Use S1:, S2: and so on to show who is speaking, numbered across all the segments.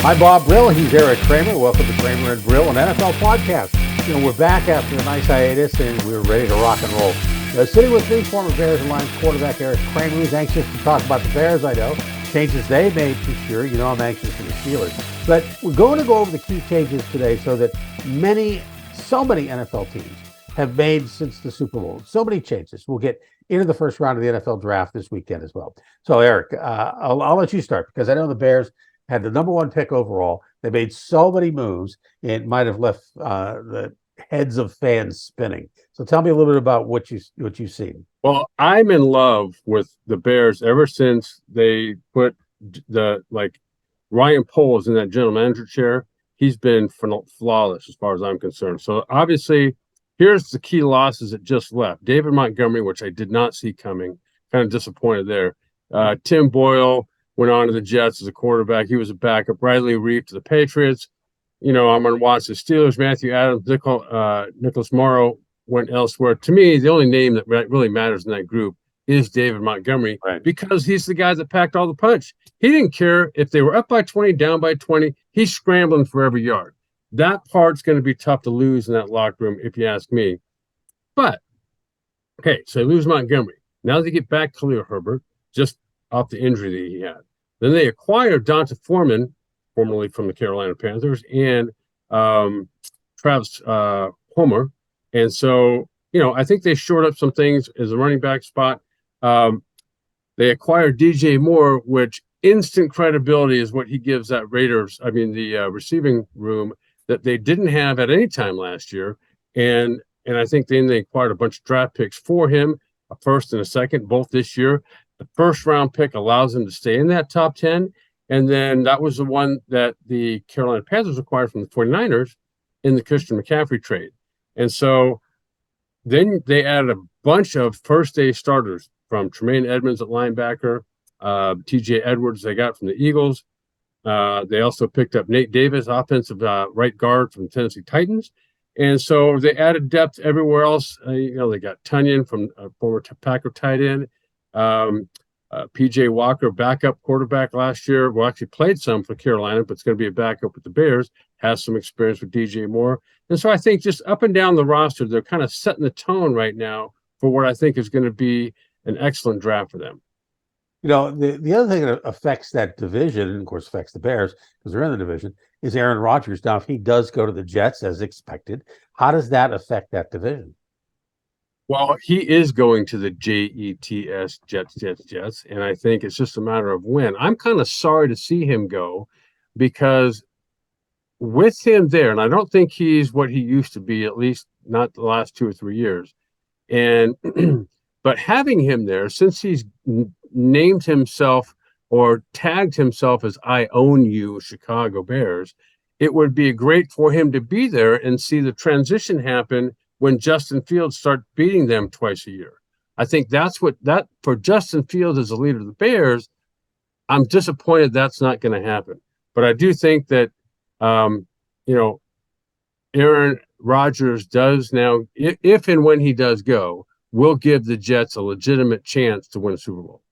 S1: I'm Bob Brill. He's Eric Kramer. Welcome to Kramer and Brill, an NFL podcast. We're back after a nice hiatus, and we're ready to rock and roll. Sitting with me, former Bears and Lions quarterback Eric Kramer, who's anxious to talk about the Bears, I know. Changes they made, for sure. You know I'm anxious for the Steelers. But we're going to go over the key changes today so that so many NFL teams have made since the Super Bowl. So many changes. We'll get into the first round of the NFL draft this weekend as well. So, Eric, I'll let you start because I know the Bears had the number one pick overall. They made so many moves, it might have left the heads of fans spinning. So tell me a little bit about what you've seen.
S2: Well, I'm in love with the Bears ever since they put Ryan Poles in that general manager chair. He's been flawless as far as I'm concerned. So obviously, here's the key losses that just left. David Montgomery, which I did not see coming, kind of disappointed there. Tim Boyle went on to the Jets as a quarterback. He was a backup. Riley Reef to the Patriots. I'm going to watch the Steelers. Matthew Adams, Nicholas Morrow went elsewhere. To me, the only name that really matters in that group is David Montgomery, right? Because he's the guy that packed all the punch. He didn't care if they were up by 20, down by 20. He's scrambling for every yard. That part's going to be tough to lose in that locker room, if you ask me. But, okay, so they lose Montgomery. Now they get back Khalil Herbert, just off the injury that he had. Then they acquired Donta Foreman, formerly from the Carolina Panthers, and Travis Homer. And so, I think they shored up some things as a running back spot. They acquired DJ Moore, which instant credibility is what he gives that the receiving room that they didn't have at any time last year. And I think then they acquired a bunch of draft picks for him, a first and a second, both this year. The first round pick allows him to stay in that top 10. And then that was the one that the Carolina Panthers acquired from the 49ers in the Christian McCaffrey trade. And so then they added a bunch of first-day starters from Tremaine Edmonds at linebacker, TJ Edwards they got from the Eagles. They also picked up Nate Davis, offensive right guard from the Tennessee Titans. And so they added depth everywhere else. They got Tunyon from former Packer tight end. PJ Walker, backup quarterback last year, actually played some for Carolina, but it's going to be a backup with the Bears, has some experience with DJ Moore. And so I think just up and down the roster, they're kind of setting the tone right now for what I think is going to be an excellent draft for them.
S1: The other thing that affects that division, and of course affects the Bears because they're in the division, is Aaron Rodgers. Now, if he does go to the Jets as expected, how does that affect that division?
S2: Well, he is going to the Jets, Jets, and I think it's just a matter of when. I'm kind of sorry to see him go because with him there, and I don't think he's what he used to be, at least not the last 2 or 3 years. And but having him there, since he's named himself or tagged himself as I own you, Chicago Bears, it would be great for him to be there and see the transition happen when Justin Fields start beating them twice a year. I think that's for Justin Fields as a leader of the Bears, I'm disappointed that's not going to happen. But I do think that, Aaron Rodgers does now, if and when he does go, will give the Jets a legitimate chance to win a Super Bowl.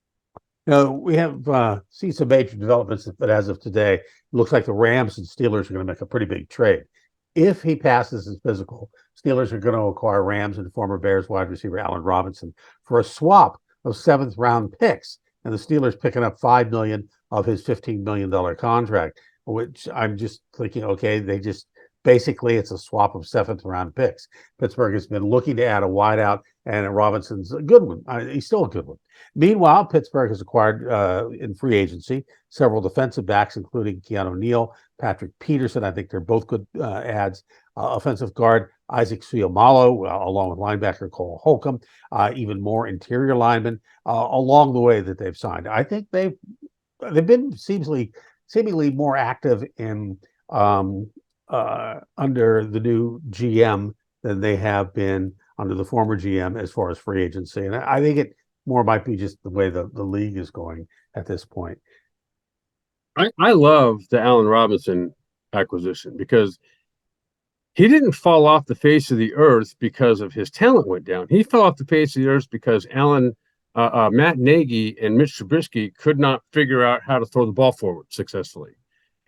S1: We have seen some major developments, but as of today, it looks like the Rams and Steelers are going to make a pretty big trade. If he passes his physical, Steelers are going to acquire Rams and former Bears wide receiver Allen Robinson for a swap of 7th round picks. And the Steelers picking up $5 million of his $15 million contract, which I'm just thinking, okay, basically it's a swap of 7th round picks. Pittsburgh has been looking to add a wideout, and Robinson's a good one. He's still a good one. Meanwhile, Pittsburgh has acquired in free agency several defensive backs, including Keanu Neal, Patrick Peterson. I think they're both good adds. Offensive guard Isaac Seumalo, along with linebacker Cole Holcomb, even more interior linemen along the way that they've signed. I think they've been seemingly more active in under the new GM than they have been under the former GM as far as free agency. And I think it more might be just the way the league is going at this point.
S2: I love the Allen Robinson acquisition because he didn't fall off the face of the earth because of his talent went down. He fell off the face of the earth because Matt Nagy and Mitch Trubisky could not figure out how to throw the ball forward successfully.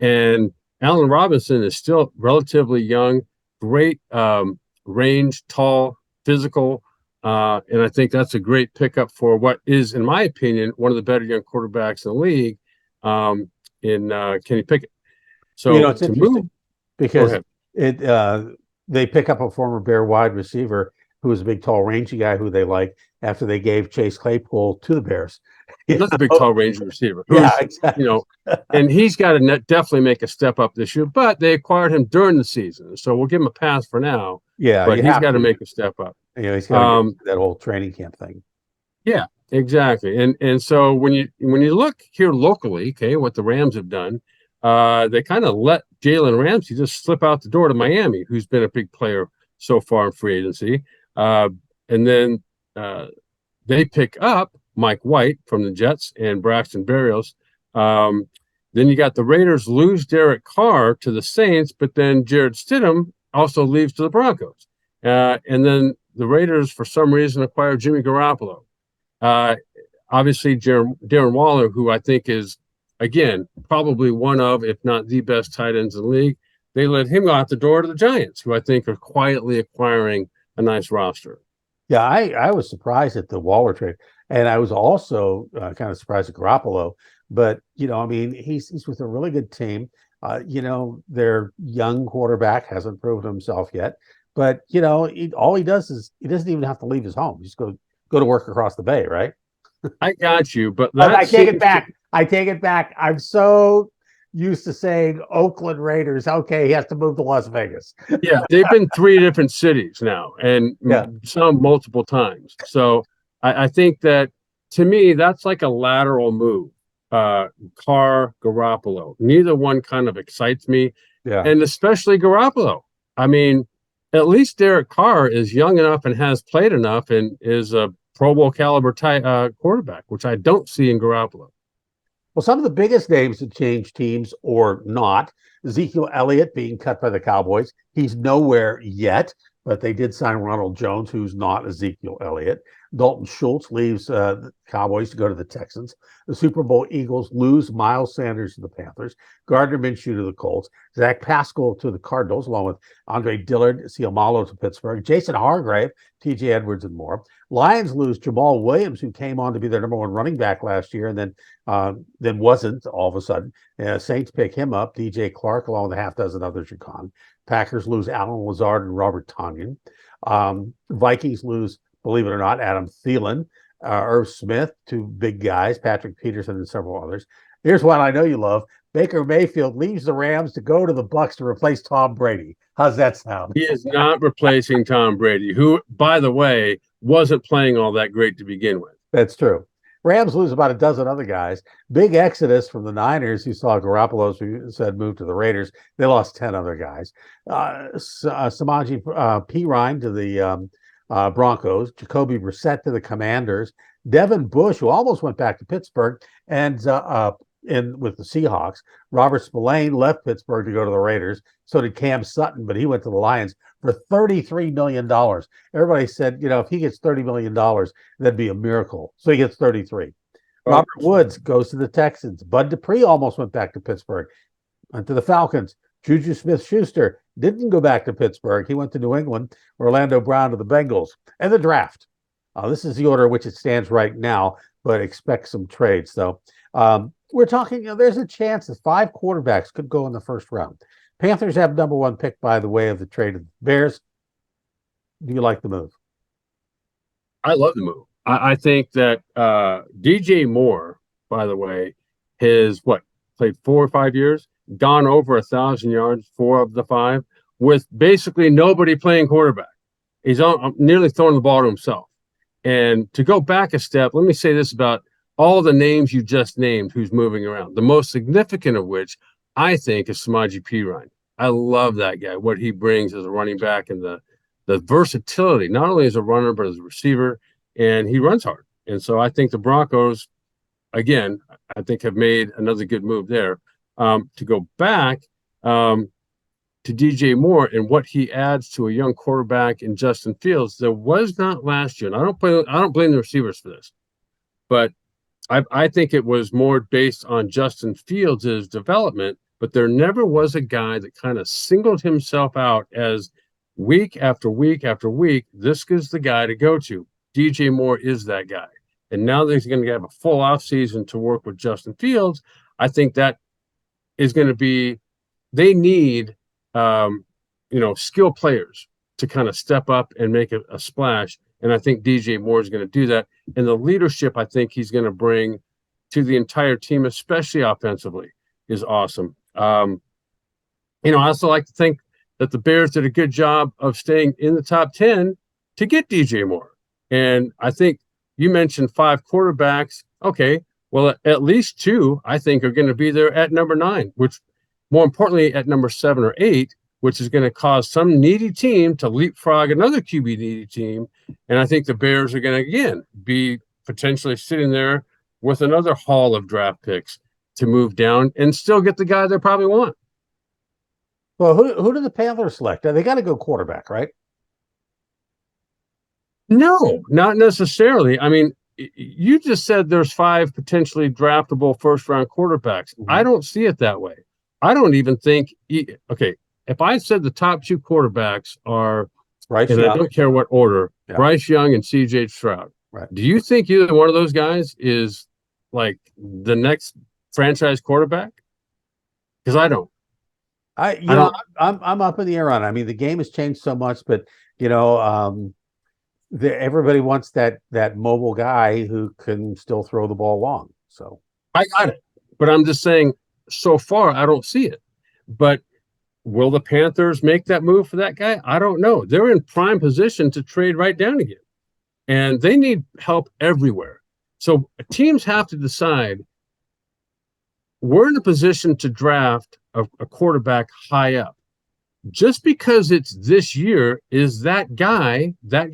S2: And Allen Robinson is still relatively young, great range, tall, physical. And I think that's a great pickup for what is, in my opinion, one of the better young quarterbacks in the league, in Kenny Pickett.
S1: Well,
S2: So
S1: it's
S2: to move,
S1: interesting
S2: go
S1: because
S2: ahead.
S1: it they pick up a former Bear wide receiver who was a big, tall, rangy guy who they like after they gave Chase Claypool to the Bears. You
S2: Another big,
S1: know?
S2: tall, rangy receiver
S1: Yeah,
S2: who's,
S1: exactly.
S2: and he's got to definitely make a step up this year. But they acquired him during the season, so we'll give him a pass for now.
S1: Yeah,
S2: But
S1: you
S2: he's
S1: have
S2: got to
S1: to.
S2: make a step up.
S1: He's got to get that whole training camp thing.
S2: Yeah, exactly. And so when you look here locally, okay, what the Rams have done, they kind of let Jalen Ramsey just slip out the door to Miami, who's been a big player so far in free agency. And then they pick up Mike White from the Jets and Braxton Berrios. Um, then you got the Raiders lose Derek Carr to the Saints, but then Jared Stidham also leaves to the Broncos. And then the Raiders, for some reason, acquire Jimmy Garoppolo. Uh, Obviously, Darren Waller, who I think is, again, probably one of, if not the best tight ends in the league, they let him out the door to the Giants, who I think are quietly acquiring a nice roster.
S1: Yeah, I was surprised at the Waller trade, and I was also kind of surprised at Garoppolo. But I mean, he's with a really good team. Their young quarterback hasn't proven himself yet, but all he does is he doesn't even have to leave his home. He just go to work across the bay, right?
S2: I got you, but
S1: I
S2: that
S1: take it
S2: seems to,
S1: back. I take it back. I'm so used to saying Oakland Raiders. Okay, he has to move to Las Vegas.
S2: yeah, they've been three different cities now, and
S1: Yeah.
S2: some multiple times. So I think that, to me, that's like a lateral move. Carr, Garoppolo, neither one kind of excites me,
S1: Yeah.
S2: and especially Garoppolo. I mean, at least Derek Carr is young enough and has played enough and is a Pro Bowl caliber quarterback, which I don't see in Garoppolo.
S1: Well, some of the biggest names that change teams or not, Ezekiel Elliott being cut by the Cowboys. He's nowhere yet, but they did sign Ronald Jones, who's not Ezekiel Elliott. Dalton Schultz leaves the Cowboys to go to the Texans. The Super Bowl Eagles lose Miles Sanders to the Panthers, Gardner Minshew to the Colts, Zach Pascal to the Cardinals, along with Andre Dillard, Ciamalo to Pittsburgh, Jason Hargrave, TJ Edwards, and more. Lions lose Jamal Williams, who came on to be their number one running back last year, and then wasn't all of a sudden. Saints pick him up. DJ Clark, along with a half dozen others, are gone. Packers lose Alan Lazard and Robert Tonyan. Vikings lose, believe it or not, Adam Thielen, Irv Smith, two big guys, Patrick Peterson, and several others. Here's one I know you love. Baker Mayfield leaves the Rams to go to the Bucs to replace Tom Brady. How's that sound?
S2: He is not replacing Tom Brady, who, by the way, wasn't playing all that great to begin with.
S1: That's true. Rams lose about a dozen other guys. Big exodus from the Niners, who saw Garoppolo, as we said, move to the Raiders. They lost 10 other guys. Samaji Perine to the Broncos. Jacoby Brissett to the Commanders. Devin Bush, who almost went back to Pittsburgh, ends in with the Seahawks. Robert Spillane left Pittsburgh to go to the Raiders. So did Cam Sutton, but he went to the Lions for $33 million. Everybody said, if he gets $30 million, that'd be a miracle. So he gets 33. Robert Woods goes to the Texans. Bud Dupree almost went back to Pittsburgh. Went to the Falcons. Juju Smith-Schuster didn't go back to Pittsburgh. He went to New England. Orlando Brown to the Bengals. And the draft. This is the order in which it stands right now, but expect some trades. So we're talking, there's a chance that 5 quarterbacks could go in the first round. Panthers have number 1 pick by the way of the trade of the Bears. Do you like the move?
S2: I love the move. I think that DJ Moore, by the way, has played 4 or 5 years, gone over 1,000 yards, 4 of the 5, with basically nobody playing quarterback. He's nearly throwing the ball to himself. And to go back a step, let me say this about all the names you just named who's moving around. The most significant of which I think is Samaji Perine. I love that guy, what he brings as a running back and the versatility, not only as a runner, but as a receiver, and he runs hard. And so I think the Broncos, again, I think have made another good move there. To go back to DJ Moore and what he adds to a young quarterback in Justin Fields, there was not last year. And I don't blame the receivers for this, but I think it was more based on Justin Fields' development but there never was a guy that kind of singled himself out as week after week after week, this is the guy to go to. DJ Moore is that guy. And now that he's going to have a full offseason to work with Justin Fields, I think that is going to be, they need, skill players to kind of step up and make a splash. And I think DJ Moore is going to do that. And the leadership I think he's going to bring to the entire team, especially offensively, is awesome. I also like to think that the Bears did a good job of staying in the top 10 to get DJ Moore. And I think you mentioned 5 quarterbacks. Okay, well, at least 2, I think, are going to be there at number 9, which more importantly at number 7 or 8, which is going to cause some needy team to leapfrog another QB needy team. And I think the Bears are going to, again, be potentially sitting there with another haul of draft picks to move down and still get the guy they probably want.
S1: Well, who do the Panthers select? They got to go quarterback, right?
S2: No, not necessarily. I mean, you just said there's 5 potentially draftable first-round quarterbacks.
S1: Mhm.
S2: I don't see it that way. I don't even think okay, if I said the top 2 quarterbacks are
S1: Bryce
S2: and
S1: Young.
S2: I don't care what order,
S1: Yeah.
S2: Bryce Young and CJ Stroud.
S1: Right.
S2: Do you think either one of those guys is like the next franchise quarterback? Because I don't.
S1: I'm up in the air on it. I mean, the game has changed so much, but everybody wants that mobile guy who can still throw the ball long. So
S2: I got it. But I'm just saying, so far, I don't see it. But will the Panthers make that move for that guy? I don't know. They're in prime position to trade right down again. And they need help everywhere. So teams have to decide, we're in a position to draft a quarterback high up. Just because it's this year, is that guy that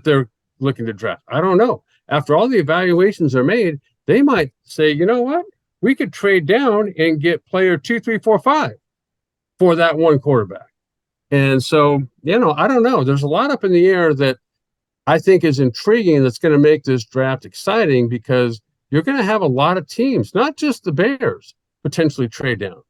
S2: they're looking to draft? I don't know. After all the evaluations are made, they might say, you know what? We could trade down and get player 2, 3, 4, 5 for that one quarterback. And so, I don't know. There's a lot up in the air that I think is intriguing, that's going to make this draft exciting, because you're going to have a lot of teams, not just the Bears, potentially trade down.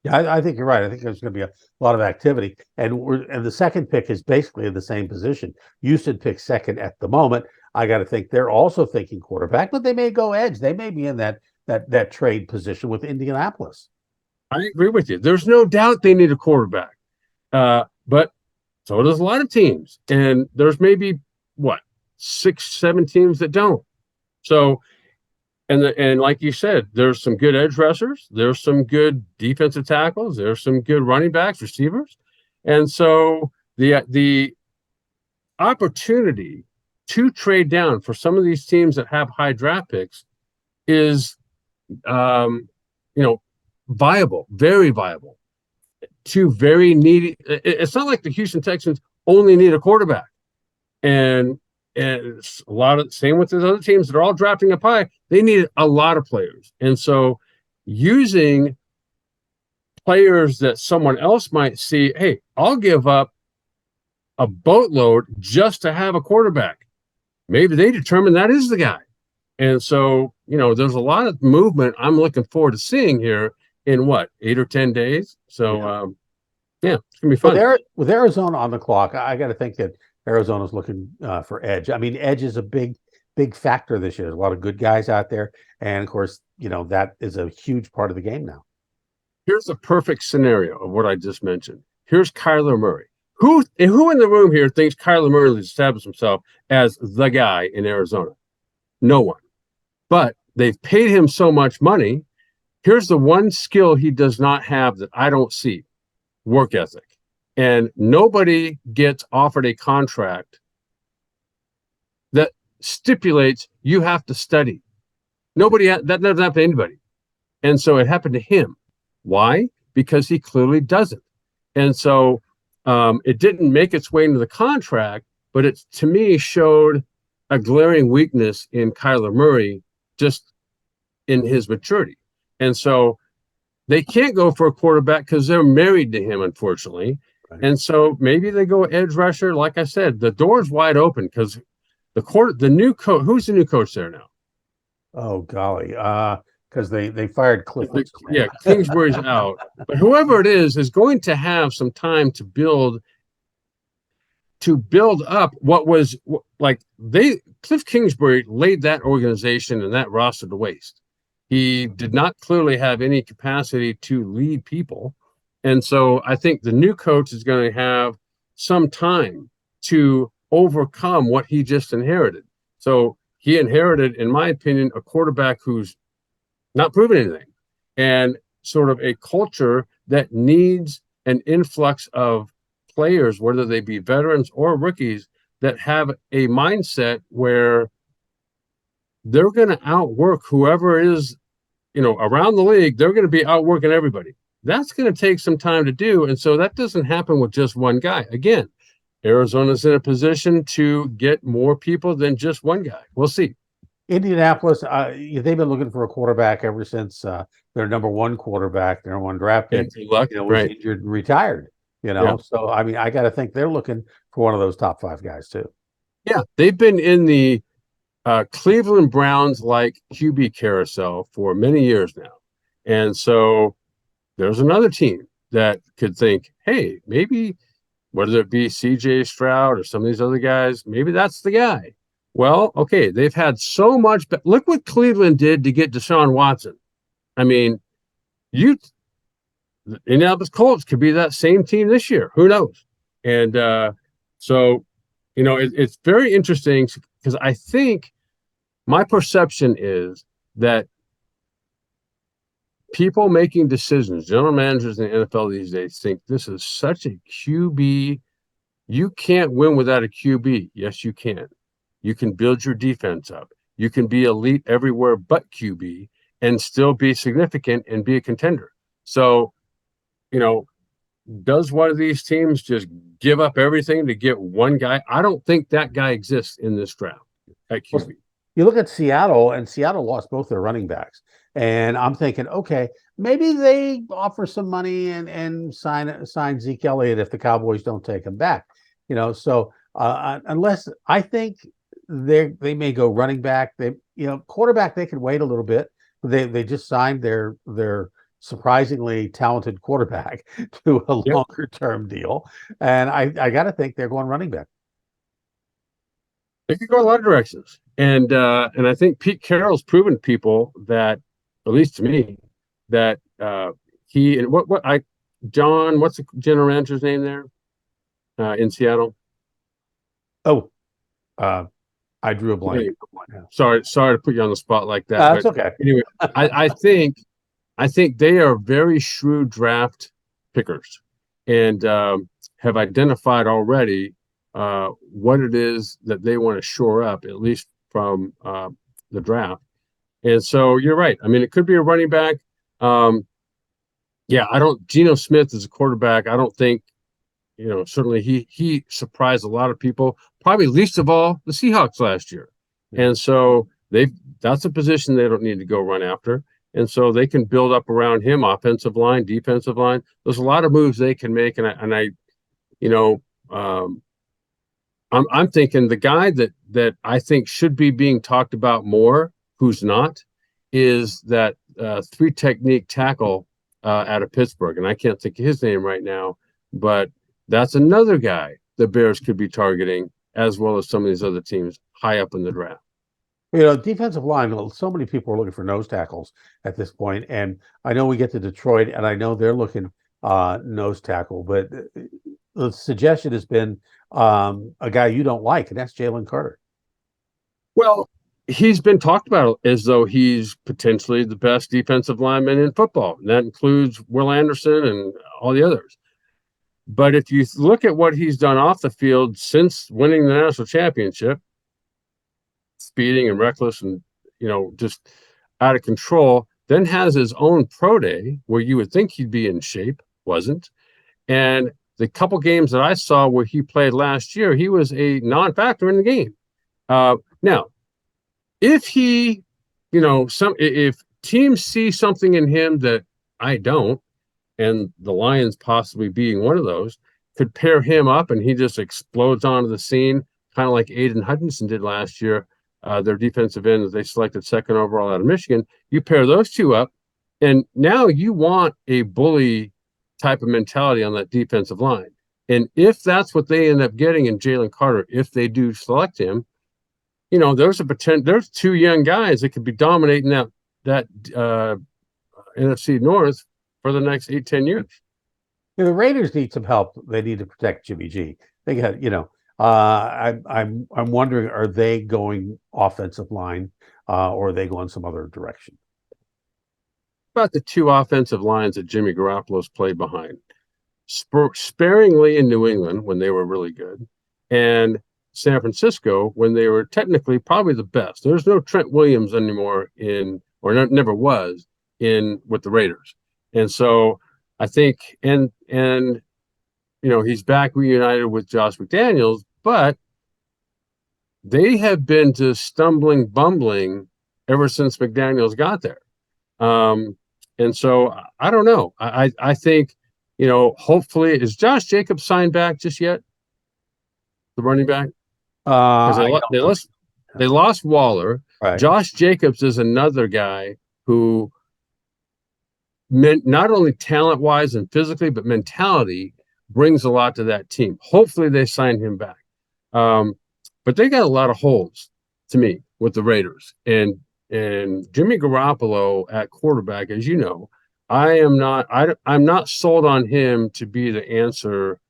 S1: Yeah, I think you're right. I think there's going to be a lot of activity, and the second pick is basically in the same position. Houston picks second at the moment. I got to think they're also thinking quarterback, but they may go edge. They may be in that trade position with Indianapolis.
S2: I agree with you. There's no doubt they need a quarterback, but so does a lot of teams, and there's maybe 6, 7 teams that don't. So. And like you said, there's some good edge rushers. There's some good defensive tackles. There's some good running backs, receivers. And so the opportunity to trade down for some of these teams that have high draft picks is, viable, very viable. 2 very needy. It's not like the Houston Texans only need a quarterback. And it's a lot of same with the other teams that are all drafting up high. They need a lot of players. And so using players that someone else might see, hey, I'll give up a boatload just to have a quarterback. Maybe they determine that is the guy. And so, there's a lot of movement I'm looking forward to seeing here in 8 or 10 days. So, it's going to be fun.
S1: With Arizona on the clock, I got to think that Arizona's looking for edge. I mean, edge is a big factor this year. There's a lot of good guys out there. And of course, that is a huge part of the game now.
S2: Here's a perfect scenario of what I just mentioned. Here's Kyler Murray. Who in the room here thinks Kyler Murray has established himself as the guy in Arizona? No one. But they've paid him so much money. Here's the one skill he does not have that I don't see: work ethic. And nobody gets offered a contract that stipulates you have to study. That doesn't happen to anybody. And so it happened to him. Why? Because he clearly doesn't. And so it didn't make its way into the contract, but it, to me, showed a glaring weakness in Kyler Murray, just in his maturity. And so they can't go for a quarterback because they're married to him, unfortunately. Right. And so maybe they go edge rusher. Like I said, the door's wide open because the new coach. Who's the new coach there now?
S1: Oh golly, because they fired Cliff. What's his name?
S2: Yeah, Kingsbury's out, but whoever it is going to have some time to build up what was like Cliff Kingsbury laid that organization and that roster to waste. He did not clearly have any capacity to lead people. And so I think the new coach is going to have some time to overcome what he just inherited. So he inherited, in my opinion, a quarterback who's not proven anything, and sort of a culture that needs an influx of players, whether they be veterans or rookies, that have a mindset where they're going to outwork whoever is, around the league. They're going to be outworking everybody. That's going to take some time to do. And so that doesn't happen with just one guy. Again, Arizona's in a position to get more people than just one guy. We'll see.
S1: Indianapolis, they've been looking for a quarterback ever since their number one quarterback, their number one draft pick, was
S2: right.
S1: injured and retired.
S2: Yeah.
S1: So I mean, I got to think they're looking for one of those top 5 guys too.
S2: Yeah, they've been in the Cleveland Browns like QB carousel for many years now, and so there's another team that could think, hey, maybe whether it be CJ Stroud or some of these other guys, maybe that's the guy. Well, okay, they've had so much, but look what Cleveland did to get Deshaun Watson. I mean, the Indianapolis Colts could be that same team this year. Who knows? And so, it's very interesting because I think my perception is that people making decisions, general managers in the NFL these days, think this is such a QB. You can't win without a QB. Yes, you can. You can build your defense up. You can be elite everywhere but QB and still be significant and be a contender. So, does one of these teams just give up everything to get one guy? I don't think that guy exists in this draft at QB.
S1: Well, you look at Seattle, and Seattle lost both their running backs. And I'm thinking, okay, maybe they offer some money and sign Zeke Elliott if the Cowboys don't take him back. So unless I think they may go running back, quarterback they could wait a little bit. They just signed their surprisingly talented quarterback to a longer term deal, and I got to think they're going running back.
S2: They could go a lot of directions, and I think Pete Carroll's proven to people that, at least to me, that he and John, what's the general manager's name there in Seattle?
S1: Oh, I drew a blank.
S2: Anyway, sorry to put you on the spot like that.
S1: That's okay.
S2: Anyway, I think they are very shrewd draft pickers and have identified already what it is that they want to shore up, at least from the draft. And so you're right. I mean, it could be a running back. Geno Smith is a quarterback. I don't think, certainly he surprised a lot of people, probably least of all the Seahawks last year. And so that's a position they don't need to go run after. And so they can build up around him, offensive line, defensive line. There's a lot of moves they can make. I'm thinking the guy that I think should be being talked about more, who's not, is that 3-technique tackle out of Pittsburgh. And I can't think of his name right now, but that's another guy the Bears could be targeting, as well as some of these other teams high up in the draft.
S1: Defensive line, so many people are looking for nose tackles at this point. And I know we get to Detroit, and I know they're looking nose tackle, but the suggestion has been a guy you don't like, and that's Jalen Carter.
S2: Well, he's been talked about as though he's potentially the best defensive lineman in football. And that includes Will Anderson and all the others. But if you look at what he's done off the field since winning the national championship, speeding and reckless and, just out of control, then has his own pro day where you would think he'd be in shape, wasn't. And the couple games that I saw where he played last year, he was a non-factor in the game. Now, if he, if teams see something in him that I don't, and the Lions possibly being one of those, could pair him up and he just explodes onto the scene, kind of like Aiden Hutchinson did last year, their defensive end that they selected second overall out of Michigan. You pair those two up, and now you want a bully type of mentality on that defensive line. And if that's what they end up getting in Jalen Carter, if they do select him, there's a potential. There's two young guys that could be dominating that NFC North for the next 8-10 years.
S1: The Raiders need some help. They need to protect Jimmy G. They got, I'm wondering, are they going offensive line, or are they going some other direction?
S2: About the two offensive lines that Jimmy Garoppolo's played behind, sparingly in New England when they were really good, and San Francisco when they were technically probably the best. There's no Trent Williams anymore never was with the Raiders, and so I think and he's back reunited with Josh McDaniels, but they have been just stumbling, bumbling ever since McDaniels got there. And so I don't know. I think, hopefully, is Josh Jacobs signed back just yet? The running back? Because they lost Waller.
S1: Right.
S2: Josh Jacobs is another guy who meant not only talent-wise and physically, but mentality brings a lot to that team. Hopefully they sign him back. But they got a lot of holes to me with the Raiders. And Jimmy Garoppolo at quarterback, as you know, I'm not sold on him to be the answer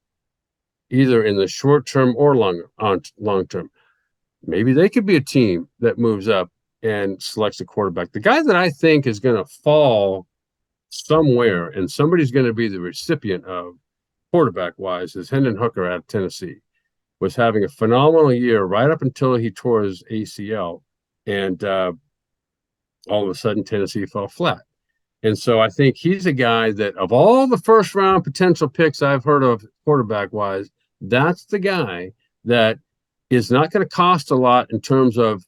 S2: either in the short term or long term. Maybe they could be a team that moves up and selects a quarterback. The guy that I think is going to fall somewhere and somebody's going to be the recipient of quarterback wise is Hendon Hooker out of Tennessee. Was having a phenomenal year right up until he tore his ACL, and all of a sudden Tennessee fell flat. And so I think he's a guy that, of all the first round potential picks I've heard of quarterback wise, that's the guy that is not going to cost a lot in terms of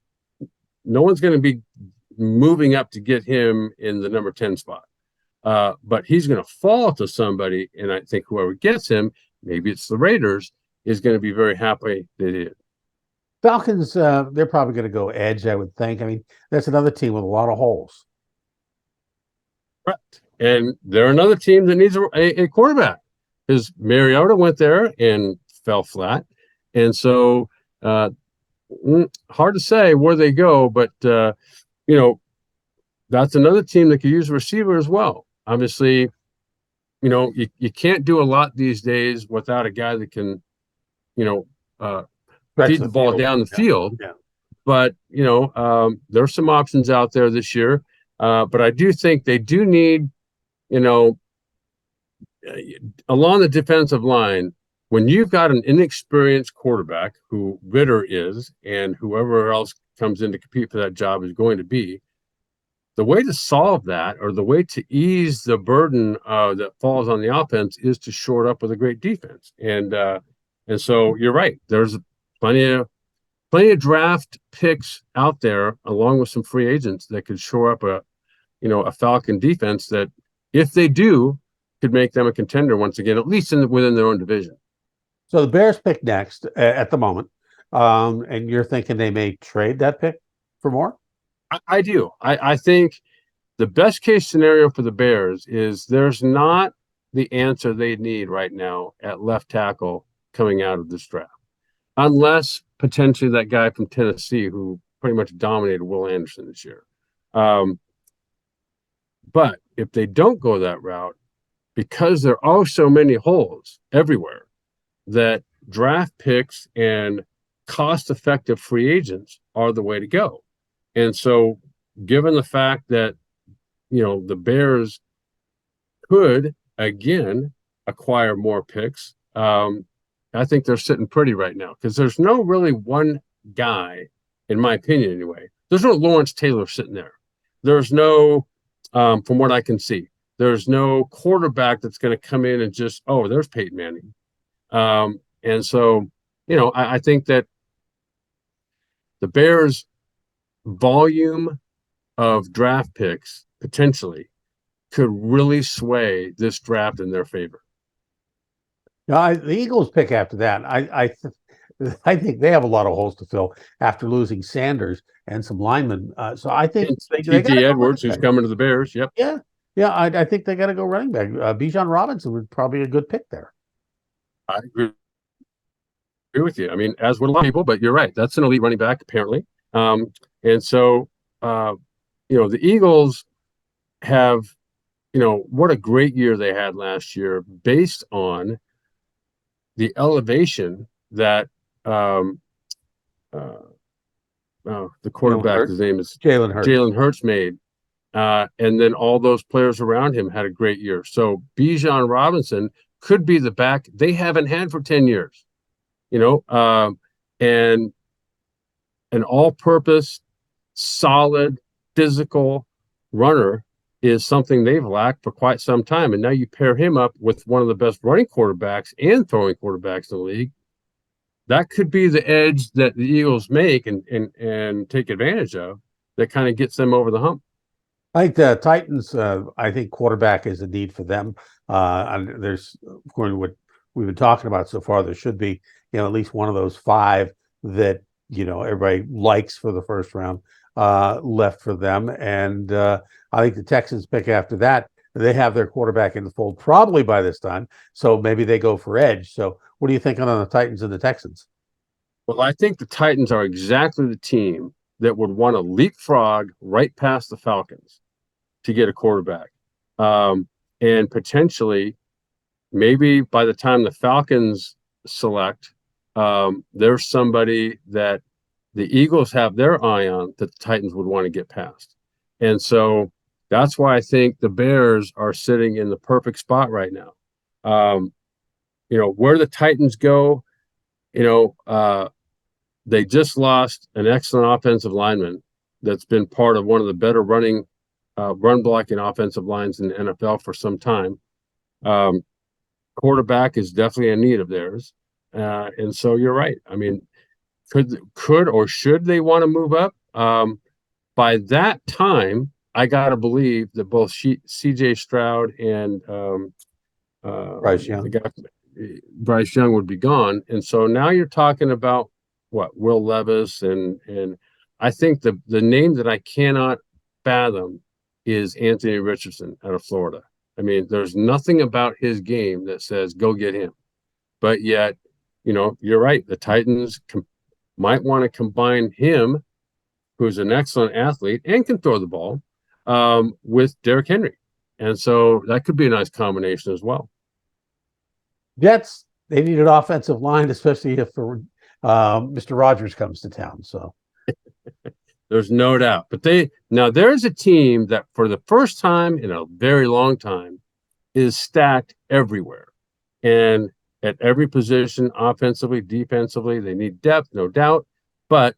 S2: no one's going to be moving up to get him in the number 10 spot. But he's going to fall to somebody, and I think whoever gets him, maybe it's the Raiders, is going to be very happy they did.
S1: Falcons, they're probably going to go edge, I would think. I mean, that's another team with a lot of holes.
S2: Right. And they're another team that needs a quarterback because Mariota went there and fell flat. And so hard to say where they go, but, that's another team that could use a receiver as well. Obviously, you can't do a lot these days without a guy that can, feed the ball down the field.
S1: Yeah.
S2: But, there's some options out there this year. But I do think they do need, along the defensive line, when you've got an inexperienced quarterback who Ritter is and whoever else comes in to compete for that job is going to be, the way to solve that or the way to ease the burden that falls on the offense is to short up with a great defense. And so you're right. There's plenty of draft picks out there, along with some free agents that could shore up a Falcon defense that, if they do, could make them a contender once again, at least within their own division.
S1: So the Bears pick next at the moment, and you're thinking they may trade that pick for more?
S2: I do. I think the best case scenario for the Bears is there's not the answer they need right now at left tackle coming out of this draft, unless potentially that guy from Tennessee who pretty much dominated Will Anderson this year. But if they don't go that route, because there are so many holes everywhere, that draft picks and cost-effective free agents are the way to go. And so, given the fact that, the Bears could, again, acquire more picks, I think they're sitting pretty right now because there's no really one guy, in my opinion anyway. There's no Lawrence Taylor sitting there. There's no, from what I can see, there's no quarterback that's going to come in and just, there's Peyton Manning. And so, I think that the Bears' volume of draft picks potentially could really sway this draft in their favor.
S1: The Eagles pick after that. I think they have a lot of holes to fill after losing Sanders and some linemen. So I think
S2: And
S1: they got
S2: T.J.
S1: to go running
S2: Edwards, who's
S1: back.
S2: coming to the Bears. Yep.
S1: Yeah, yeah. I think they got to go running back. Bijan Robinson was probably a good pick there.
S2: I agree with you. I mean, as would a lot of people, but you're right. That's an elite running back, apparently. And so, uh, the Eagles have, what a great year they had last year based on the elevation that um, uh, the
S1: Jalen
S2: quarterback, his
S1: Hurts.
S2: name is
S1: Jalen Hurts.
S2: Jalen Hurts, made. And then all those players around him had a great year. So Bijan Robinson could be the back they haven't had for 10 years, and an all-purpose, solid, physical runner is something they've lacked for quite some time. And now you pair him up with one of the best running quarterbacks and throwing quarterbacks in the league. That could be the edge that the Eagles make and take advantage of that kind of gets them over the hump.
S1: I think the Titans. I think quarterback is a need for them. And there's, according to what we've been talking about so far, there should be at least one of those five that everybody likes for the first round left for them. And I think the Texans pick after that. They have their quarterback in the fold probably by this time, so maybe they go for edge. So, what are you thinking on the Titans and the Texans?
S2: Well, I think the Titans are exactly the team that would want to leapfrog right past the Falcons to get a quarterback. And potentially, maybe by the time the Falcons select, there's somebody that the Eagles have their eye on that the Titans would want to get past. And so that's why I think the Bears are sitting in the perfect spot right now. Where the Titans go, they just lost an excellent offensive lineman that's been part of one of the better run blocking offensive lines in the NFL for some time. Quarterback is definitely a need of theirs. And so you're right. I mean, could or should they want to move up? By that time, I got to believe that both C.J. Stroud and
S1: Bryce Young.
S2: Bryce Young would be gone. And so now you're talking about Will Levis and I think the name that I cannot fathom is Anthony Richardson out of Florida. I mean, there's nothing about his game that says go get him. But yet, you're right. The Titans might want to combine him, who's an excellent athlete and can throw the ball, with Derrick Henry. And so that could be a nice combination as well.
S1: Jets, they need an offensive line, especially if Mr. Rogers comes to town. So
S2: there's no doubt. But there's a team that for the first time in a very long time is stacked everywhere. And at every position, offensively, defensively, they need depth, no doubt. But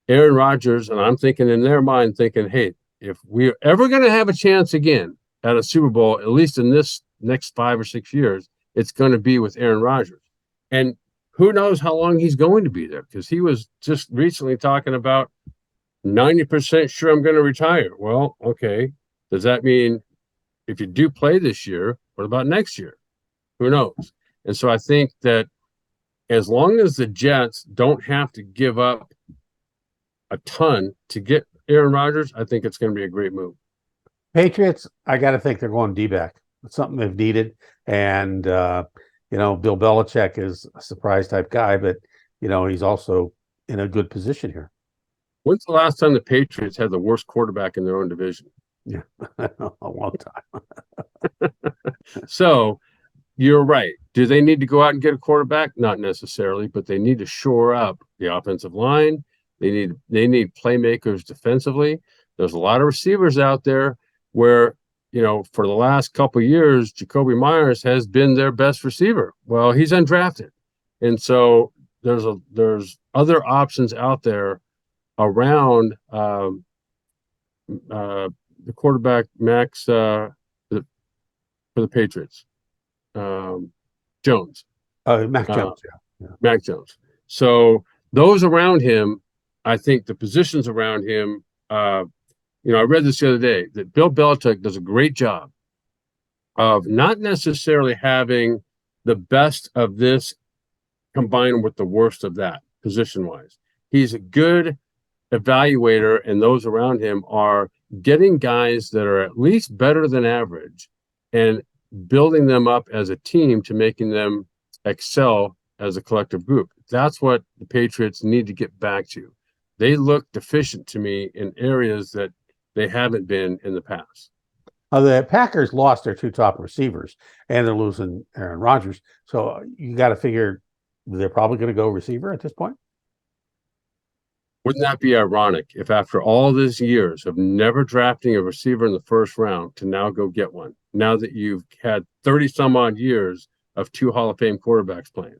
S2: Aaron Rodgers, and I'm thinking in their mind, hey, if we're ever going to have a chance again at a Super Bowl, at least in this next 5 or 6 years, it's going to be with Aaron Rodgers. And who knows how long he's going to be there, because he was just recently talking about 90% sure I'm going to retire. Well, okay. Does that mean if you do play this year, what about next year? Who knows? And so I think that as long as the Jets don't have to give up a ton to get Aaron Rodgers, I think it's going to be a great move.
S1: Patriots, I got to think they're going D-back. It's something they've needed. And, Bill Belichick is a surprise type guy, but, he's also in a good position here.
S2: When's the last time the Patriots had the worst quarterback in their own division?
S1: Yeah, a long time.
S2: So you're right. Do they need to go out and get a quarterback? Not necessarily, but they need to shore up the offensive line. They need playmakers defensively. There's a lot of receivers out there where, for the last couple of years, Jacoby Myers has been their best receiver. Well, he's undrafted. And so there's other options out there around the quarterback Max for the Patriots. Jones.
S1: Mac Jones, yeah.
S2: Mac Jones. So those around him, I think the positions around him, I read this the other day, that Bill Belichick does a great job of not necessarily having the best of this combine with the worst of that position wise. He's a good evaluator, and those around him are getting guys that are at least better than average and building them up as a team to making them excel as a collective group. That's what the Patriots need to get back to. They look deficient to me in areas that they haven't been in the past.
S1: The Packers lost their two top receivers, and they're losing Aaron Rodgers. So you got to figure they're probably going to go receiver at this point.
S2: Wouldn't that be ironic if after all these years of never drafting a receiver in the first round to now go get one, now that you've had 30 some odd years of two Hall of Fame quarterbacks playing?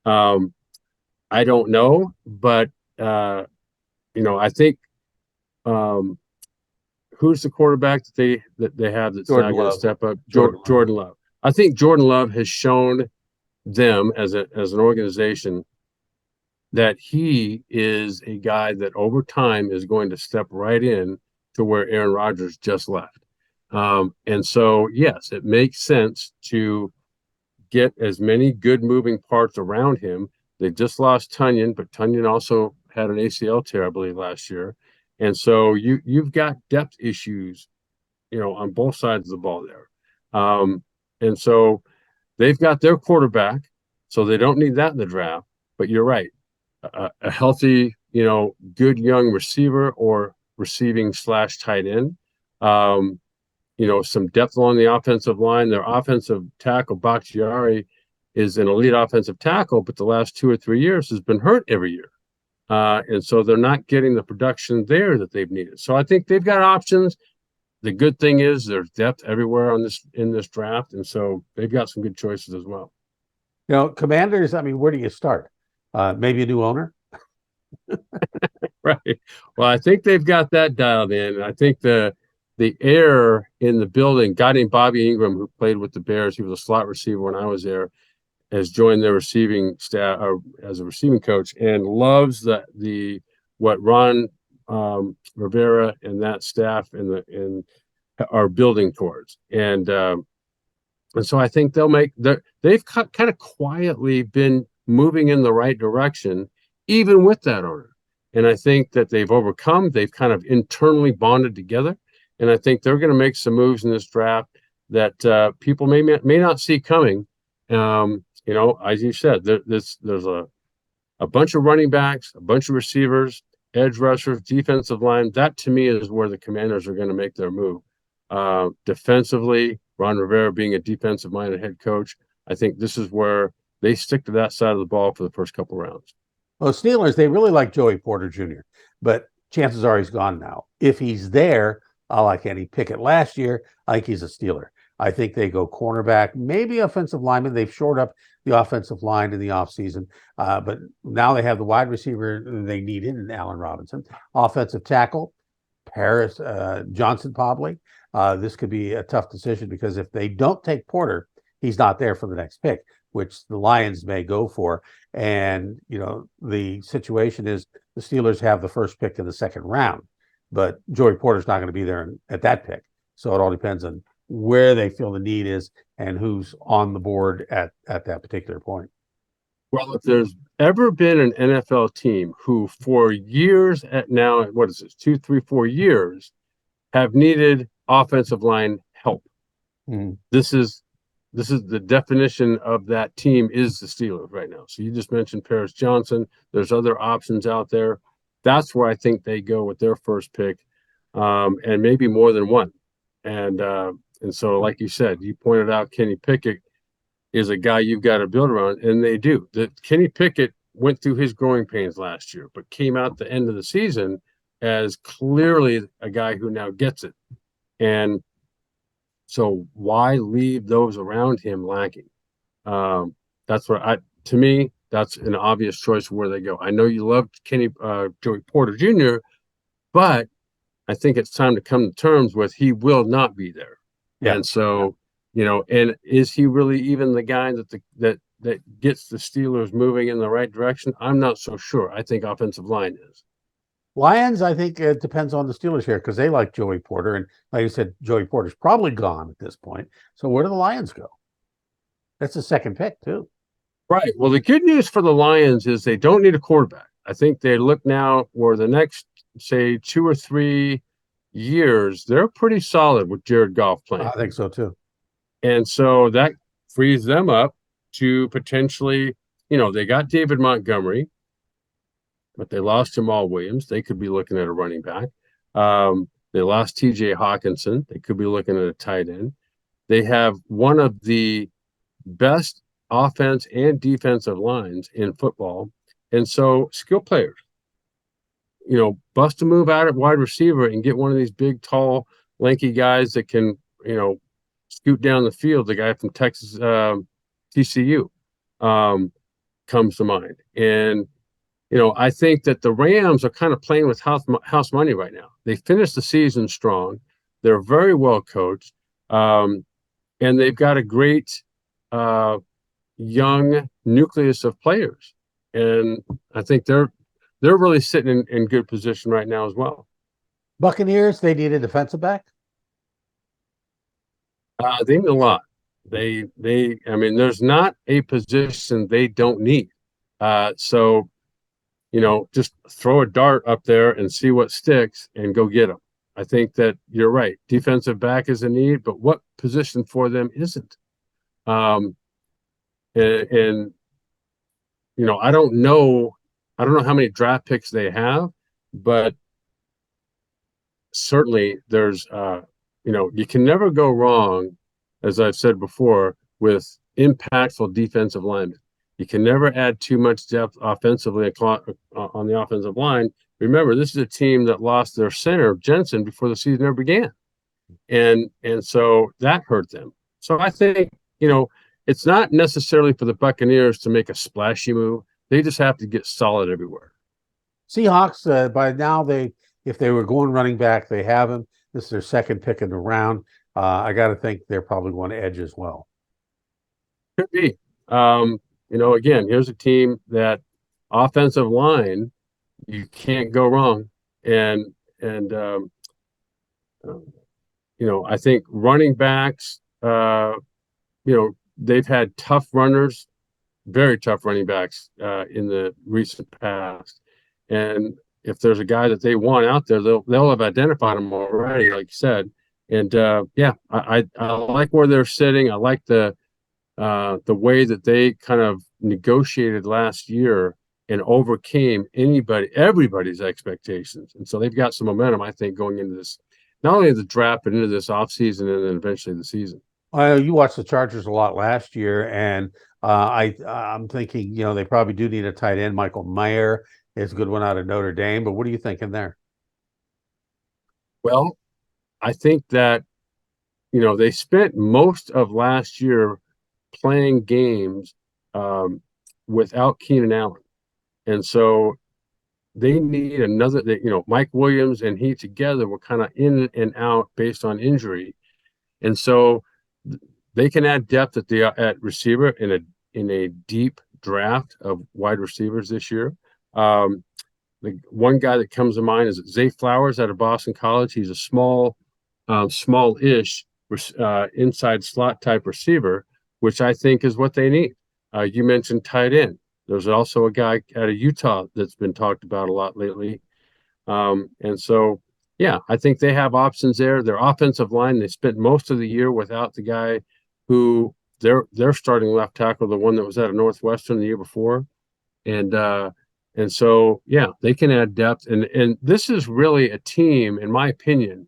S2: I don't know, but I think who's the quarterback that they have that's not going to step up? Jordan Love. I think Jordan Love has shown them as an organization that he is a guy that over time is going to step right in to where Aaron Rodgers just left. And so, yes, it makes sense to get as many good moving parts around him. They just lost Tunyon, but Tunyon also had an ACL tear, I believe, last year. And so you've got depth issues, on both sides of the ball there. And so they've got their quarterback, so they don't need that in the draft. But you're right. A healthy, good young receiver or receiving / tight end. Some depth along the offensive line. Their offensive tackle, Bakhtiari, is an elite offensive tackle, but the last 2 or 3 years has been hurt every year. And so they're not getting the production there that they've needed. So I think they've got options. The good thing is there's depth everywhere in this draft. And so they've got some good choices as well.
S1: Commanders, I mean, where do you start? Maybe a new owner?
S2: Right. Well, I think they've got that dialed in. I think the air in the building, guy named Bobby Ingram, who played with the Bears, he was a slot receiver when I was there, has joined their receiving staff as a receiving coach and loves what Ron Rivera and that staff are building towards. And so I think they've kind of quietly been moving in the right direction, even with that owner. And I think that they've kind of internally bonded together. And I think they're going to make some moves in this draft that people may not see coming. As you said, there's a bunch of running backs, a bunch of receivers, edge rushers, defensive line. That to me is where the Commanders are going to make their move. Defensively, Ron Rivera being a defensive-minded head coach, I think this is where they stick to that side of the ball for the first couple rounds.
S1: Well, Steelers, they really like Joey Porter Jr., but chances are he's gone now. If he's there, I like Kenny Pickett last year. I think he's a Steeler. I think they go cornerback, maybe offensive lineman. They've shored up the offensive line in the offseason, but now they have the wide receiver they needed in Allen Robinson. Offensive tackle, Paris Johnson probably. This could be a tough decision because if they don't take Porter, he's not there for the next pick, which the Lions may go for. And, the situation is the Steelers have the first pick in the second round, but Joey Porter's not going to be there at that pick. So it all depends on where they feel the need is and who's on the board at that particular point.
S2: Well, if there's ever been an NFL team who for years now, what is this, 2, 3, 4 years, have needed offensive line help. Mm-hmm. This is the definition of that team is the Steelers right now. So you just mentioned Paris Johnson. There's other options out there. That's where I think they go with their first pick, and maybe more than one. And so, like you said, you pointed out Kenny Pickett is a guy you've got to build around, and they do. Kenny Pickett went through his growing pains last year, but came out the end of the season as clearly a guy who now gets it. And so why leave those around him lacking? That's what to me, that's an obvious choice where they go. I know you loved Joey Porter Jr., but I think it's time to come to terms with he will not be there. Yeah. And so, and is he really even the guy that gets the Steelers moving in the right direction? I'm not so sure. I think offensive line is.
S1: Lions, I think it depends on the Steelers here because they like Joey Porter. And like you said, Joey Porter's probably gone at this point. So where do the Lions go? That's the second pick, too.
S2: Right. Well, the good news for the Lions is they don't need a quarterback. I think they look now for the next, say, 2 or 3 years, they're pretty solid with Jared Goff
S1: I
S2: playing.
S1: think so too.
S2: And so that frees them up to potentially, they got David Montgomery, but they lost Jamal Williams. They could be looking at a running back. They lost TJ Hawkinson. They could be looking at a tight end. They have one of the best offense and defensive lines in football. And so skill players, bust a move out at wide receiver and get one of these big, tall, lanky guys that can, scoot down the field. The guy from Texas, TCU, comes to mind. And, I think that the Rams are kind of playing with house money right now. They finished the season strong. They're very well coached. And they've got a great young nucleus of players. And I think they're really sitting in good position right now as well.
S1: Buccaneers, they need a defensive back.
S2: They need a lot. I mean, there's not a position they don't need. So, just throw a dart up there and see what sticks and go get them. I think that you're right. Defensive back is a need, but what position for them isn't? Um, and I don't know how many draft picks they have, but certainly there's you can never go wrong, as I've said before, with impactful defensive linemen. You can never add too much depth offensively on the offensive line. Remember, this is a team that lost their center, Jensen, before the season ever began. And so that hurt them. So I think, it's not necessarily for the Buccaneers to make a splashy move. They just have to get solid everywhere.
S1: Seahawks, by now if they were going running back, they have him. This is their second pick in the round. I got to think they're probably going to edge as well.
S2: Could be. Again, here's a team that offensive line, you can't go wrong. And I think running backs, they've had tough runners, very tough running backs in the recent past. And if there's a guy that they want out there, they'll have identified him already, like you said. And I like where they're sitting. I like the way that they kind of negotiated last year and overcame everybody's expectations. And so they've got some momentum, I think, going into this, not only the draft, but into this offseason and then eventually the season.
S1: You watched the Chargers a lot last year, and I'm thinking, they probably do need a tight end. Michael Mayer is a good one out of Notre Dame, but what are you thinking there?
S2: Well, I think that, they spent most of last year playing games without Keenan Allen. And so they need another, Mike Williams and he together were kind of in and out based on injury. And so they can add depth at receiver in a deep draft of wide receivers this year. The one guy that comes to mind is Zay Flowers out of Boston College. He's a small-ish inside slot type receiver, which I think is what they need. You mentioned tight end. There's also a guy out of Utah that's been talked about a lot lately. And so, I think they have options there. Their offensive line, they spent most of the year without the guy who they're starting left tackle, the one that was out of Northwestern the year before. And so, they can add depth. And this is really a team, in my opinion,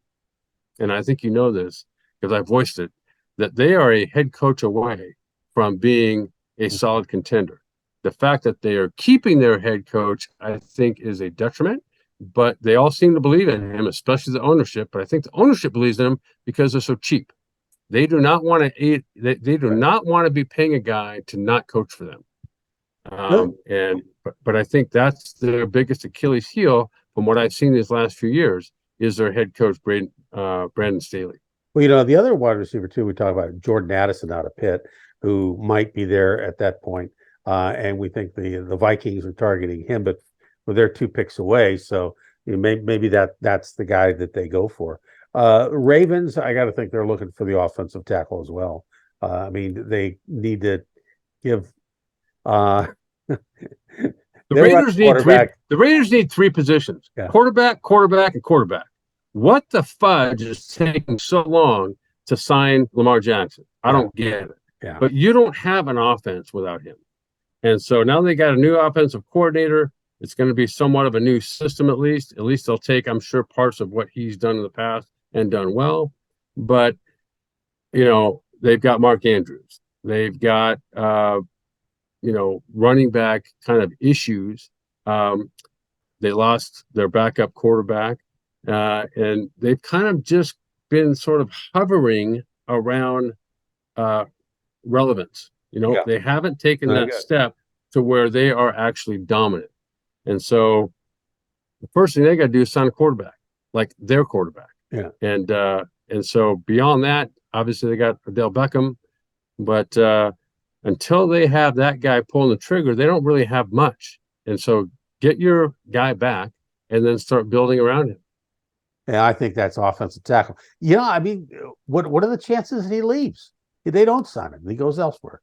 S2: and I think you know this because I voiced it, that they are a head coach away from being a solid contender. The fact that they are keeping their head coach, I think, is a detriment, but they all seem to believe in him, especially the ownership. But I think the ownership believes in him because they're so cheap. They do not want to eat. They do not want to be paying a guy to not coach for them. But I think that's their biggest Achilles heel from what I've seen these last few years is their head coach, Brandon Staley.
S1: Well, the other wide receiver too, we talk about Jordan Addison out of Pitt, who might be there at that point. And we think the Vikings are targeting him, but they're 2 picks away. So maybe that's the guy that they go for. Ravens, I got to think they're looking for the offensive tackle as well. I mean, they need to give Uh,
S2: The
S1: they'll run
S2: Raiders need three.
S1: quarterback.
S2: The Raiders need three positions:
S1: Yeah,
S2: quarterback, quarterback, and quarterback. What the fudge is taking so long to sign Lamar Jackson? I
S1: yeah,
S2: don't get it.
S1: yeah.
S2: But you don't have an offense without him. And so now they got a new offensive coordinator. It's going to be somewhat of a new system, at least. At least they'll take, I'm sure, parts of what he's done in the past and done well. But, they've got Mark Andrews. They've got, running back kind of issues. Um, they lost their backup quarterback. And they've kind of just been sort of hovering around relevance.
S1: Yeah,
S2: They haven't taken
S1: I
S2: that
S1: get.
S2: step to where they are actually dominant. And so the first thing they got to do is sign a quarterback, like their quarterback.
S1: Yeah,
S2: And so beyond that, obviously they got Odell Beckham, but until they have that guy pulling the trigger, they don't really have much. And so get your guy back and then start building around him.
S1: yeah. I think that's offensive tackle. I mean, what are the chances that he leaves? They don't sign him. He goes elsewhere.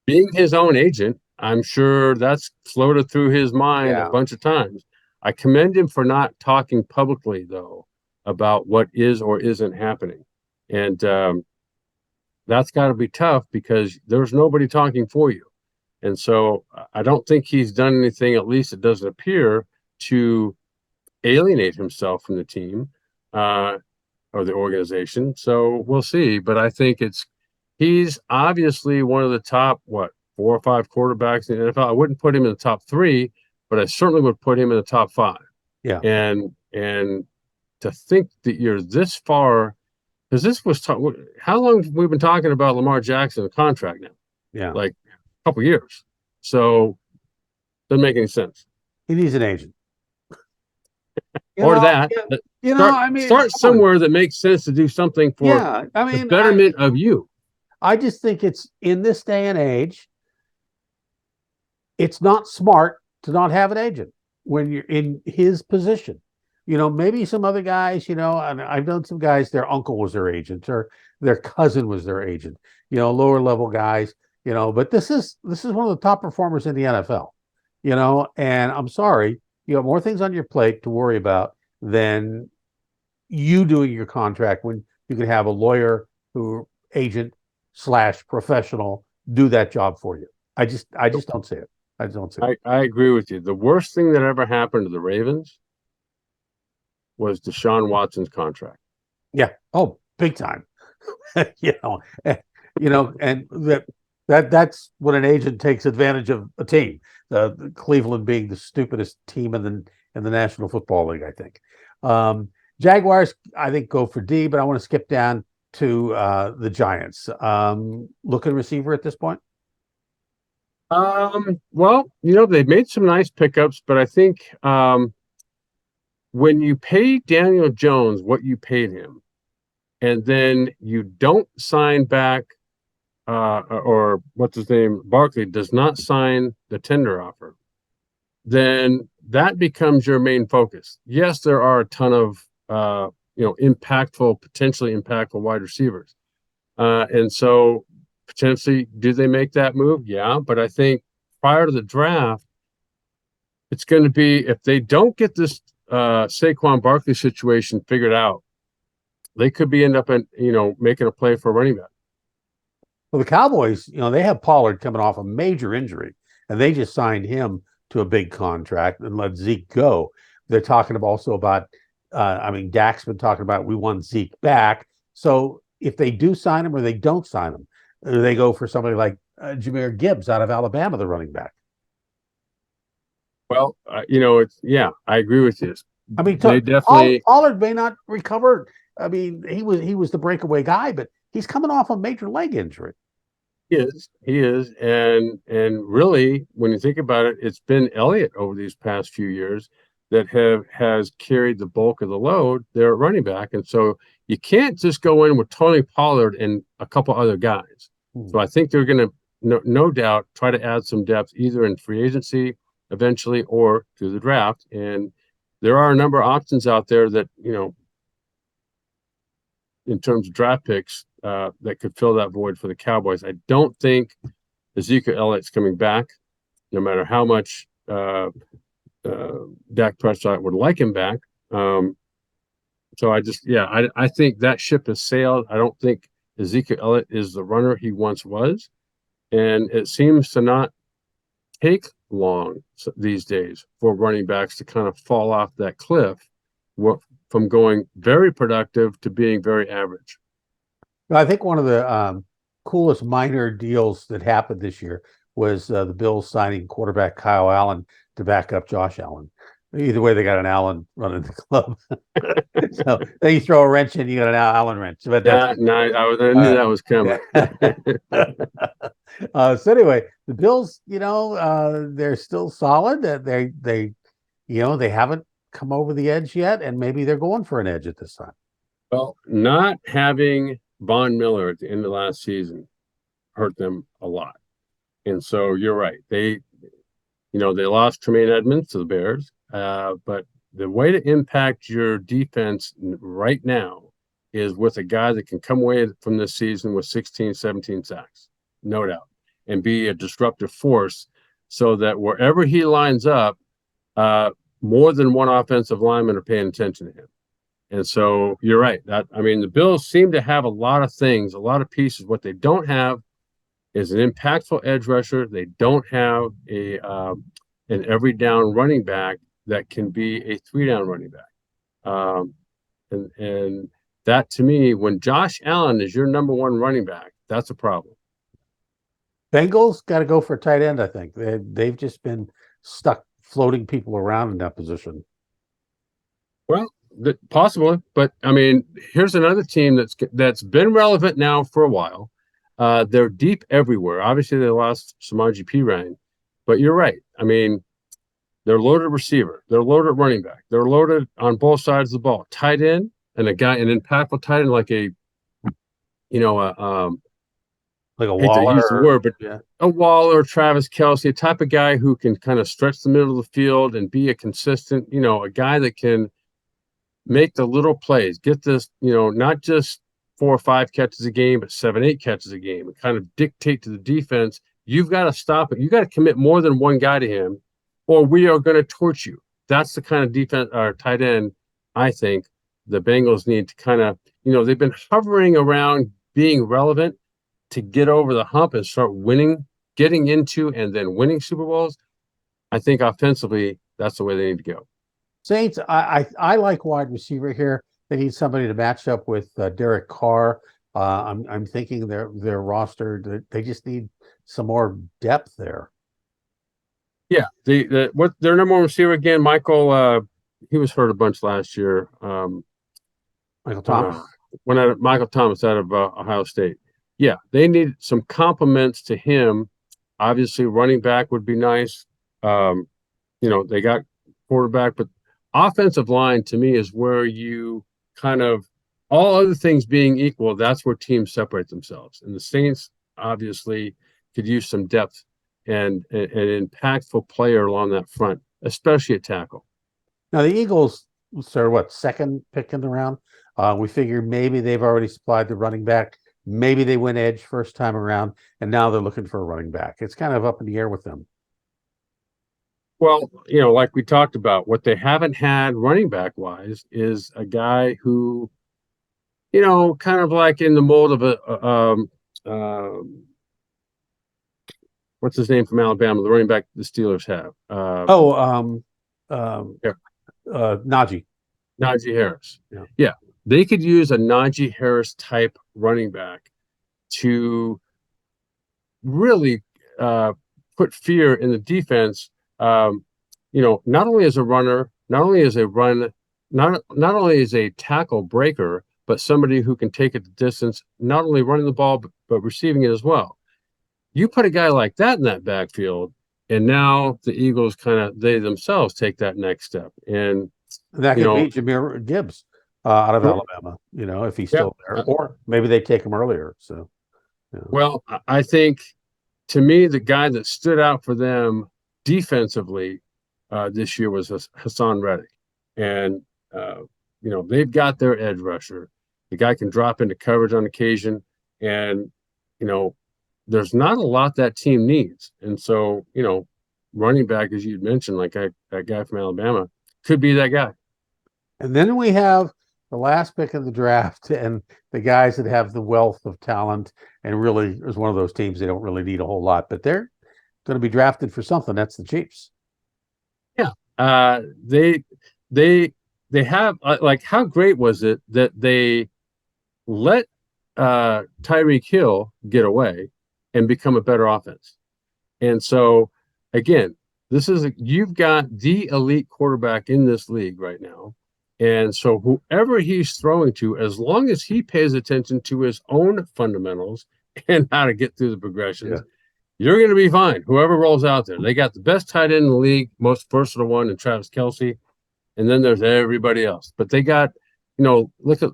S2: Being his own agent, I'm sure that's floated through his mind a
S1: Yeah,
S2: bunch of times. I commend him for not talking publicly, though, about what is or isn't happening. And that's got to be tough because there's nobody talking for you. And so I don't think he's done anything, at least it doesn't appear, to alienate himself from the team or the organization. So we'll see. But I think he's obviously one of the top, 4 or 5 quarterbacks in the NFL. I wouldn't put him in the top 3, but I certainly would put him in the top 5.
S1: yeah,
S2: And to think that you're this far, because this was how long have we been talking about Lamar Jackson, a contract now?
S1: yeah.
S2: Like a couple years. So doesn't make any sense.
S1: He needs an agent.
S2: Or that.
S1: Yeah,
S2: Start
S1: I mean,
S2: start
S1: come on.
S2: somewhere that makes sense to do something for
S1: Yeah, I
S2: the
S1: mean,
S2: betterment of you.
S1: I just think it's in this day and age, it's not smart to not have an agent when you're in his position. Maybe some other guys, and I've known some guys, their uncle was their agent or their cousin was their agent, lower level guys, but this is one of the top performers in the NFL, and I'm sorry, you have more things on your plate to worry about than you doing your contract when you can have a lawyer who agent slash professional do that job for you. I just don't see it. I just don't see it.
S2: I agree with you. The worst thing that ever happened to the Ravens was Deshaun Watson's contract.
S1: Yeah. Oh, big time. you know, and, and that's when an agent takes advantage of a team. Cleveland being the stupidest team in the National Football League, I think. Jaguars, I think, go for D, but I want to skip down to the Giants. Looking receiver at this point.
S2: Well, they've made some nice pickups, but I think when you pay Daniel Jones what you paid him, and then you don't sign back, or what's his name, Barkley does not sign the tender offer, then that becomes your main focus. Yes, there are a ton of potentially impactful wide receivers, and so potentially, do they make that move? Yeah, but I think prior to the draft, it's going to be if they don't get this Saquon Barkley situation figured out, they could end up making a play for a running back.
S1: Well, the Cowboys, they have Pollard coming off a major injury, and they just signed him to a big contract and let Zeke go. They're talking also about, Dak's been talking about we want Zeke back. So if they do sign him or they don't sign him, they go for somebody like Jahmyr Gibbs out of Alabama, the running back.
S2: Well, I agree with you.
S1: They
S2: definitely
S1: Pollard may not recover. He was the breakaway guy, but he's coming off a major leg injury.
S2: He is, and really, when you think about it, it's been Elliott over these past few years that has carried the bulk of the load there at running back, and so you can't just go in with Tony Pollard and a couple other guys. So I think they're going to, no doubt, try to add some depth either in free agency eventually or through the draft. And there are a number of options out there that, in terms of draft picks, that could fill that void for the Cowboys. I don't think Ezekiel Elliott's coming back, no matter how much Dak Prescott would like him back. So I think that ship has sailed. I don't think Ezekiel Elliott is the runner he once was, and it seems to not take long these days for running backs to kind of fall off that cliff from going very productive to being very average.
S1: I think one of the coolest minor deals that happened this year was the Bills signing quarterback Kyle Allen to back up Josh Allen. Either way, they got an Allen running the club. So then you throw a wrench in, you got an Allen wrench. But
S2: I knew that was coming.
S1: So anyway, the Bills, they're still solid. They haven't come over the edge yet, and maybe they're going for an edge at this time.
S2: Well, not having Von Miller at the end of last season hurt them a lot. And so you're right. They lost Tremaine Edmonds to the Bears. But the way to impact your defense right now is with a guy that can come away from this season with 16, 17 sacks, no doubt, and be a disruptive force so that wherever he lines up, more than one offensive lineman are paying attention to him. And so you're right. The Bills seem to have a lot of things, a lot of pieces. What they don't have is an impactful edge rusher. They don't have an every down running back that can be a 3-down running back. And that, to me, when Josh Allen is your number one running back, that's a problem.
S1: Bengals got to go for a tight end, I think. They've just been stuck floating people around in that position.
S2: Well, possibly, but here's another team that's been relevant now for a while. They're deep everywhere. Obviously, they lost Samaje Perine, but you're right. They're loaded receiver, they're loaded running back, they're loaded on both sides of the ball. Tight end and an impactful tight end like a
S1: Waller,
S2: to use the word, but a Waller, Travis Kelce, a type of guy who can kind of stretch the middle of the field and be a consistent, a guy that can make the little plays, get this, not just 4 or 5 catches a game, but 7, 8 catches a game, and kind of dictate to the defense, you've got to stop it. You got to commit more than one guy to him, or we are going to torch you. That's the kind of defense or tight end I think the Bengals need to kind of, they've been hovering around being relevant to get over the hump and start winning, getting into and then winning Super Bowls. I think offensively, that's the way they need to go.
S1: Saints, I like wide receiver here. They need somebody to match up with Derek Carr. I'm thinking their roster, they just need some more depth there.
S2: Yeah, what their number one receiver again, Michael. He was hurt a bunch last year.
S1: Michael Thomas.
S2: Michael Thomas out of Ohio State. Yeah, they need some compliments to him. Obviously, running back would be nice. They got quarterback, but offensive line to me is where you kind of, all other things being equal, that's where teams separate themselves. And the Saints obviously could use some depth and an impactful player along that front, especially at tackle.
S1: Now the Eagles, sir, second pick in the round? We figure maybe they've already supplied the running back. Maybe they went edge first time around, and now they're looking for a running back. It's kind of up in the air with them.
S2: Well, like we talked about, what they haven't had running back wise is a guy who, kind of like in the mold of what's his name from Alabama, the running back the Steelers have.
S1: Najee.
S2: Najee Harris. Yeah. They could use a Najee Harris type running back to really put fear in the defense. Not only as a runner, not only as a tackle breaker, but somebody who can take it the distance, not only running the ball, but receiving it as well. You put a guy like that in that backfield, and now the Eagles they themselves take that next step. And
S1: that could be Jahmyr Gibbs out of Alabama, if he's still there, or maybe they take him earlier. So,
S2: well, I think to me, the guy that stood out for them defensively this year was Hassan Reddick. And, they've got their edge rusher. The guy can drop into coverage on occasion. And, there's not a lot that team needs. And so, running back, as you'd mentioned, like that guy from Alabama, could be that guy.
S1: And then we have the last pick of the draft and the guys that have the wealth of talent and really is one of those teams they don't really need a whole lot, but they're going to be drafted for something. That's the Chiefs.
S2: Yeah. They have like, how great was it that they let Tyreek Hill get away and become a better offense? And so again, you've got the elite quarterback in this league right now. And so whoever he's throwing to, as long as he pays attention to his own fundamentals and how to get through the progressions, you're going to be fine. Whoever rolls out there, they got the best tight end in the league, most versatile one in Travis Kelce. And then there's everybody else. But they got, look at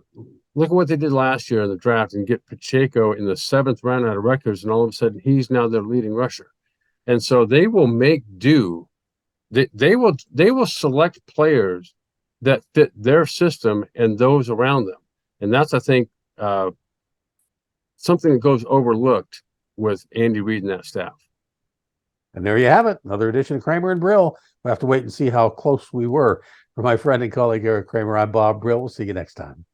S2: what they did last year in the draft and get Pacheco in the 7th round out of Rutgers, and all of a sudden he's now their leading rusher. And so they will make do. They will select players that fit their system and those around them. And that's, I think, something that goes overlooked with Andy Reid and that staff.
S1: And there you have it. Another edition of Kramer and Brill. We'll have to wait and see how close we were. For my friend and colleague Eric Kramer, I'm Bob Brill. We'll see you next time.